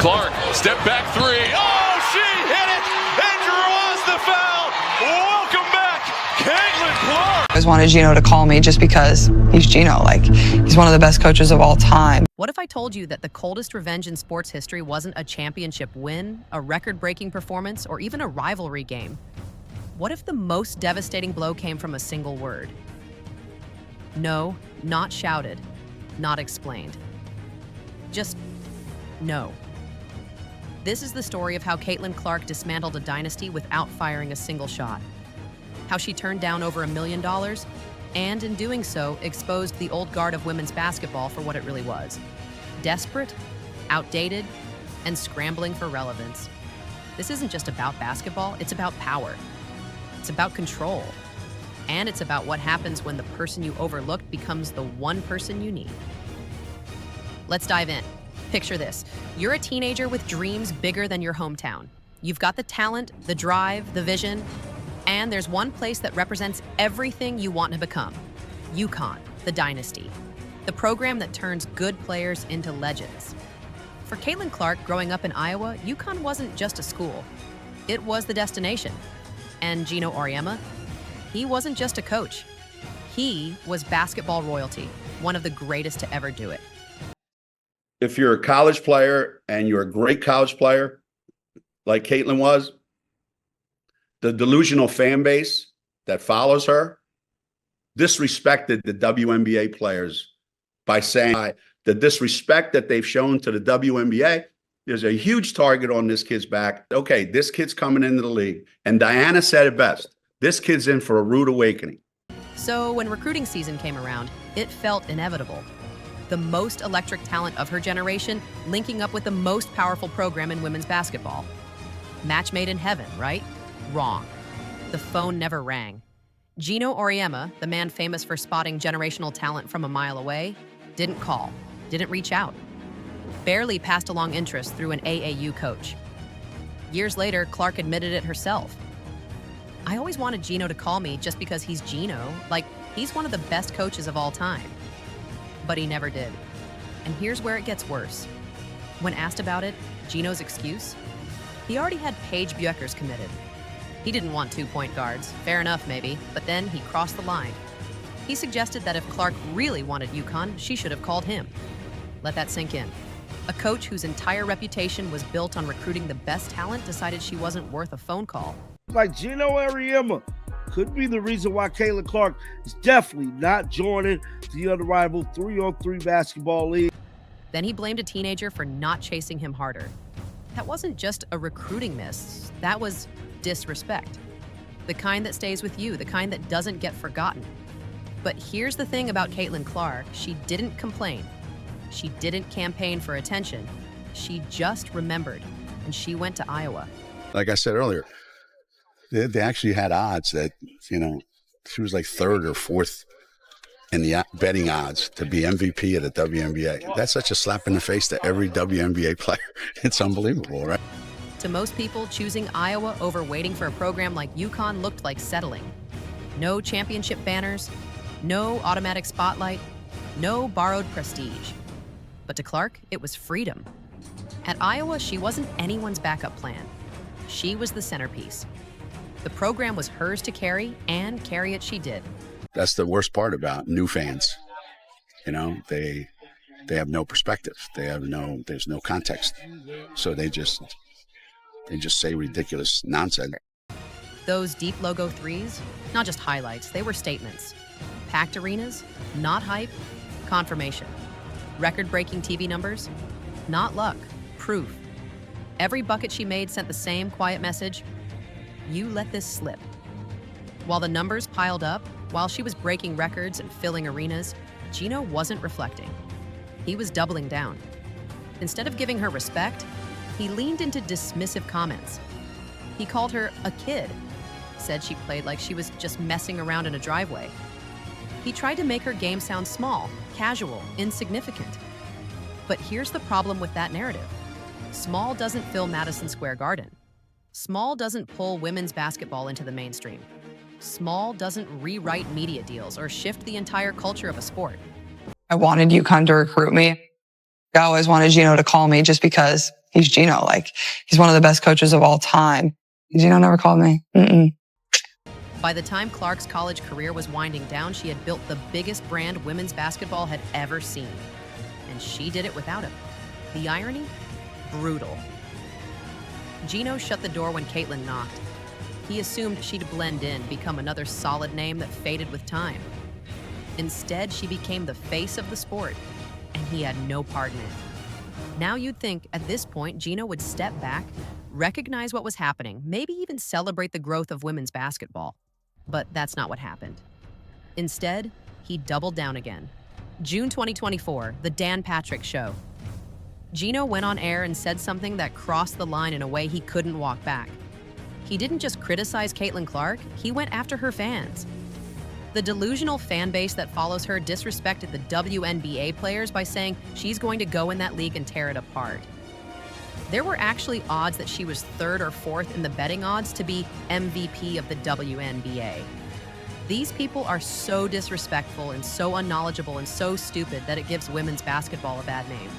Clark, step back three. Oh, she hit it and draws the foul. Welcome back, Caitlin Clark. I always wanted Geno to call me just because he's Geno. Like, he's one of the best coaches of all time. What if I told you that the coldest revenge in sports history wasn't a championship win, a record-breaking performance, or even a rivalry game? What if the most devastating blow came from a single word? No, not shouted, not explained. Just no. This is the story of how Caitlin Clark dismantled a dynasty without firing a single shot. How she turned down over $1 million, and in doing so, exposed the old guard of women's basketball for what it really was. Desperate, outdated, and scrambling for relevance. This isn't just about basketball, it's about power. It's about control. And it's about what happens when the person you overlooked becomes the one person you need. Let's dive in. Picture this. You're a teenager with dreams bigger than your hometown. You've got the talent, the drive, the vision, and there's one place that represents everything you want to become. UConn, the dynasty. The program that turns good players into legends. For Caitlin Clark, growing up in Iowa, UConn wasn't just a school. It was the destination. And Geno Auriemma, he wasn't just a coach. He was basketball royalty, one of the greatest to ever do it. If you're a college player and you're a great college player, like Caitlin was, the delusional fan base that follows her disrespected the WNBA players by saying the disrespect that they've shown to the WNBA. There's a huge target on this kid's back. Okay, this kid's coming into the league. And Diana said it best. This kid's in for a rude awakening. So when recruiting season came around, it felt inevitable. The most electric talent of her generation linking up with the most powerful program in women's basketball. Match made in heaven, right? Wrong. The phone never rang. Geno Auriemma, the man famous for spotting generational talent from a mile away, didn't call, didn't reach out. Barely passed along interest through an AAU coach. Years later, Clark admitted it herself. I always wanted Geno to call me just because he's Geno, like he's one of the best coaches of all time. But he never did. And here's where it gets worse. When asked about it, Geno's excuse? He already had Paige Bueckers committed. He didn't want 2 point guards, fair enough maybe, but then he crossed the line. He suggested that if Clark really wanted UConn, she should have called him. Let that sink in. A coach whose entire reputation was built on recruiting the best talent decided she wasn't worth a phone call. Like Geno Auriemma could be the reason why Caitlin Clark is definitely not joining the unrivaled 3-on-3 basketball league. Then he blamed a teenager for not chasing him harder. That wasn't just a recruiting miss, that was disrespect. The kind that stays with you, the kind that doesn't get forgotten. But here's the thing about Caitlin Clark, she didn't complain. She didn't campaign for attention. She just remembered, and she went to Iowa. Like I said earlier, they actually had odds that, she was like third or fourth in the betting odds to be MVP of the WNBA. That's such a slap in the face to every WNBA player. It's unbelievable, right? To most people, choosing Iowa over waiting for a program like UConn looked like settling. No championship banners, no automatic spotlight, no borrowed prestige. But to Clark, it was freedom. At Iowa, she wasn't anyone's backup plan. She was the centerpiece. The program was hers to carry, and carry it she did. That's the worst part about new fans. They have no perspective. There's no context. So they just say ridiculous nonsense. Those deep logo threes, not just highlights, they were statements. Packed arenas, not hype, confirmation. Record-breaking TV numbers, not luck, proof. Every bucket she made sent the same quiet message: you let this slip. While the numbers piled up, while she was breaking records and filling arenas, Geno wasn't reflecting. He was doubling down. Instead of giving her respect, he leaned into dismissive comments. He called her a kid, said she played like she was just messing around in a driveway. He tried to make her game sound small, casual, insignificant. But here's the problem with that narrative. Small doesn't fill Madison Square Garden. Small doesn't pull women's basketball into the mainstream. Small doesn't rewrite media deals or shift the entire culture of a sport. I wanted UConn to recruit me. I always wanted Geno to call me just because he's Geno. Like, he's one of the best coaches of all time. Geno never called me. By the time Clark's college career was winding down, she had built the biggest brand women's basketball had ever seen. And she did it without him. The irony? Brutal. Geno shut the door when Caitlin knocked. He assumed she'd blend in, become another solid name that faded with time. Instead, she became the face of the sport, and he had no part in it. Now you'd think, at this point, Geno would step back, recognize what was happening, maybe even celebrate the growth of women's basketball. But that's not what happened. Instead, he doubled down again. June 2024, The Dan Patrick Show. Geno went on air and said something that crossed the line in a way he couldn't walk back. He didn't just criticize Caitlin Clark, he went after her fans. The delusional fan base that follows her disrespected the WNBA players by saying she's going to go in that league and tear it apart. There were actually odds that she was third or fourth in the betting odds to be MVP of the WNBA. These people are so disrespectful and so unknowledgeable and so stupid that it gives women's basketball a bad name.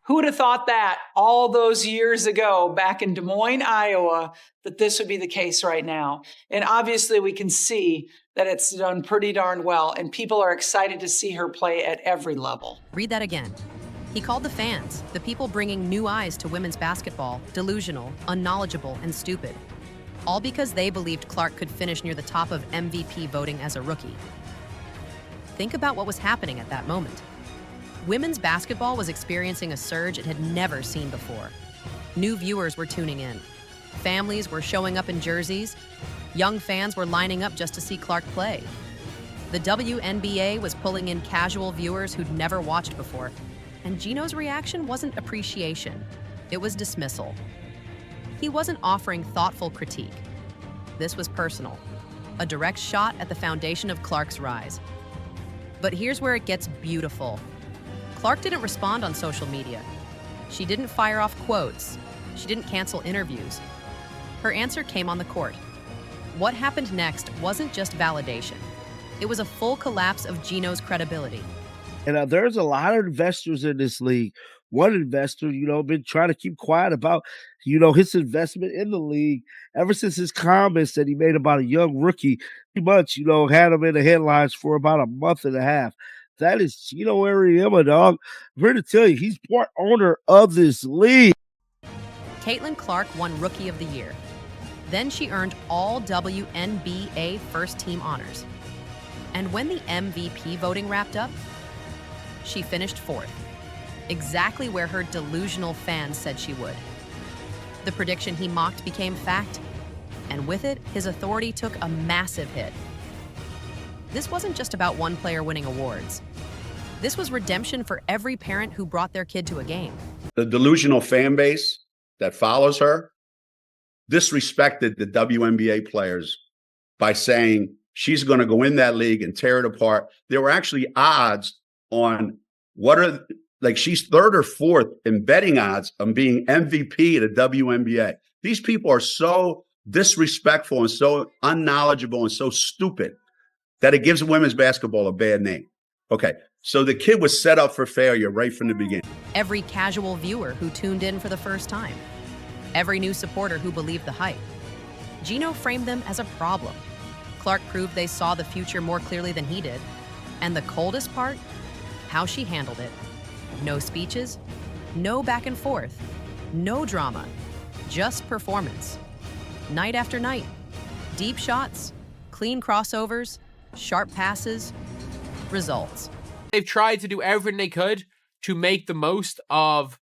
Who would have thought that all those years ago, back in Des Moines, Iowa, that this would be the case right now? And obviously we can see that it's done pretty darn well, and people are excited to see her play at every level. Read that again. He called the fans, the people bringing new eyes to women's basketball, delusional, unknowledgeable, and stupid. All because they believed Clark could finish near the top of MVP voting as a rookie. Think about what was happening at that moment. Women's basketball was experiencing a surge it had never seen before. New viewers were tuning in. Families were showing up in jerseys. Young fans were lining up just to see Clark play. The WNBA was pulling in casual viewers who'd never watched before. And Geno's reaction wasn't appreciation. It was dismissal. He wasn't offering thoughtful critique. This was personal. A direct shot at the foundation of Clark's rise. But here's where it gets beautiful. Clark didn't respond on social media. She didn't fire off quotes. She didn't cancel interviews. Her answer came on the court. What happened next wasn't just validation. It was a full collapse of Geno's credibility. And there's a lot of investors in this league. One investor, been trying to keep quiet about, his investment in the league ever since his comments that he made about a young rookie. Pretty much, had him in the headlines for about a month and a half. That is Geno Auriemma, dog. I'm here to tell you, he's part owner of this league. Caitlin Clark won Rookie of the Year. Then she earned all WNBA first-team honors. And when the MVP voting wrapped up, she finished fourth, exactly where her delusional fans said she would. The prediction he mocked became fact, and with it, his authority took a massive hit. This wasn't just about one player winning awards. This was redemption for every parent who brought their kid to a game. The delusional fan base that follows her disrespected the WNBA players by saying she's going to go in that league and tear it apart. There were actually odds on she's third or fourth in betting odds on being MVP of the WNBA. These people are so disrespectful and so unknowledgeable and so stupid that it gives women's basketball a bad name. Okay, so the kid was set up for failure right from the beginning. Every casual viewer who tuned in for the first time. Every new supporter who believed the hype. Geno framed them as a problem. Clark proved they saw the future more clearly than he did. And the coldest part? How she handled it. No speeches, no back and forth, no drama, just performance. Night after night, deep shots, clean crossovers, sharp passes, results. They've tried to do everything they could to make the most of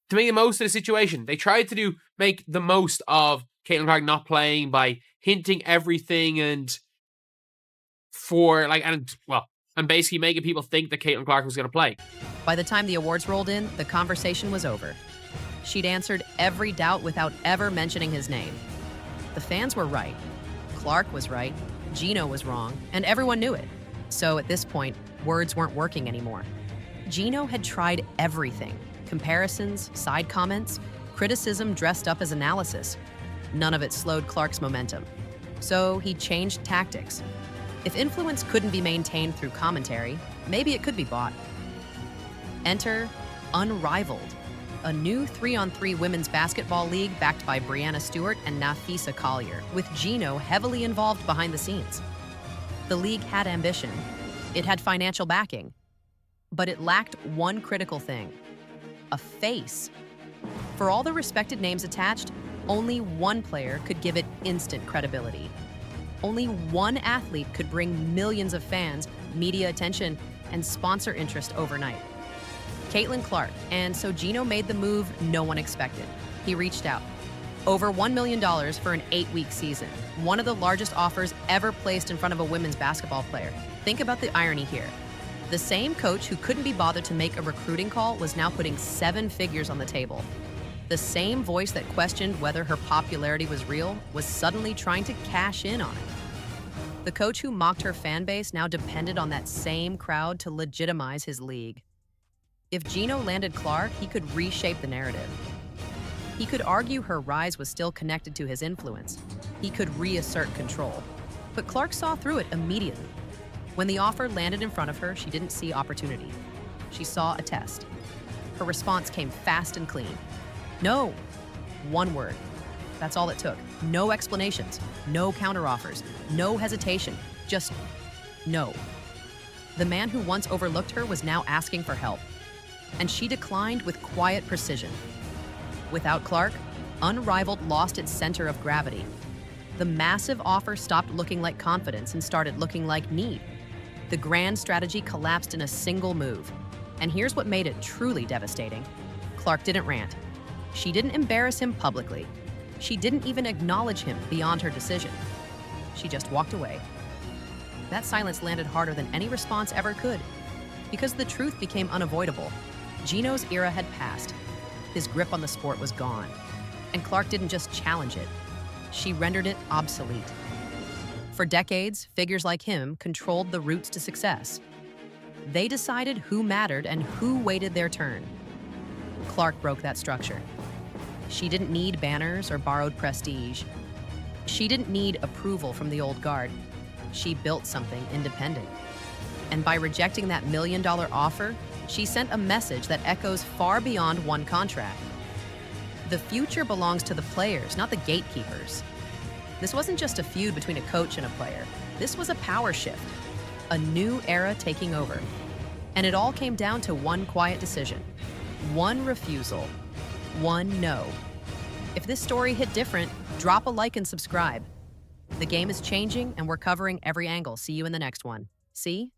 the situation. They tried to make the most of Caitlin Clark not playing by hinting everything and basically making people think that Caitlin Clark was going to play. By the time the awards rolled in, the conversation was over. She'd answered every doubt without ever mentioning his name. The fans were right. Clark was right. Geno was wrong, and everyone knew it. So at this point, words weren't working anymore. Geno had tried everything. Comparisons, side comments, criticism dressed up as analysis. None of it slowed Clark's momentum. So he changed tactics. If influence couldn't be maintained through commentary, maybe it could be bought. Enter unrivaled. a new 3-on-3 women's basketball league backed by Brianna Stewart and Nafisa Collier, with Geno heavily involved behind the scenes. The league had ambition. It had financial backing. But it lacked one critical thing: a face. For all the respected names attached, only one player could give it instant credibility. Only one athlete could bring millions of fans, media attention, and sponsor interest overnight. Caitlin Clark, and so Geno made the move no one expected. He reached out. Over $1 million for an 8-week season, one of the largest offers ever placed in front of a women's basketball player. Think about the irony here. The same coach who couldn't be bothered to make a recruiting call was now putting 7 figures on the table. The same voice that questioned whether her popularity was real was suddenly trying to cash in on it. The coach who mocked her fan base now depended on that same crowd to legitimize his league. If Geno landed Clark, he could reshape the narrative. He could argue her rise was still connected to his influence. He could reassert control. But Clark saw through it immediately. When the offer landed in front of her, she didn't see opportunity. She saw a test. Her response came fast and clean. No. One word. That's all it took. No explanations, no counteroffers, no hesitation, just no. The man who once overlooked her was now asking for help. And she declined with quiet precision. Without Clark, Unrivaled lost its center of gravity. The massive offer stopped looking like confidence and started looking like need. The grand strategy collapsed in a single move. And here's what made it truly devastating. Clark didn't rant. She didn't embarrass him publicly. She didn't even acknowledge him beyond her decision. She just walked away. That silence landed harder than any response ever could, because the truth became unavoidable. Geno's era had passed. His grip on the sport was gone. And Clark didn't just challenge it. She rendered it obsolete. For decades, figures like him controlled the routes to success. They decided who mattered and who waited their turn. Clark broke that structure. She didn't need banners or borrowed prestige. She didn't need approval from the old guard. She built something independent. And by rejecting that $1 million offer, she sent a message that echoes far beyond one contract. The future belongs to the players, not the gatekeepers. This wasn't just a feud between a coach and a player. This was a power shift, a new era taking over. And it all came down to one quiet decision, one refusal, one no. If this story hit different, drop a like and subscribe. The game is changing, and we're covering every angle. See you in the next one. See?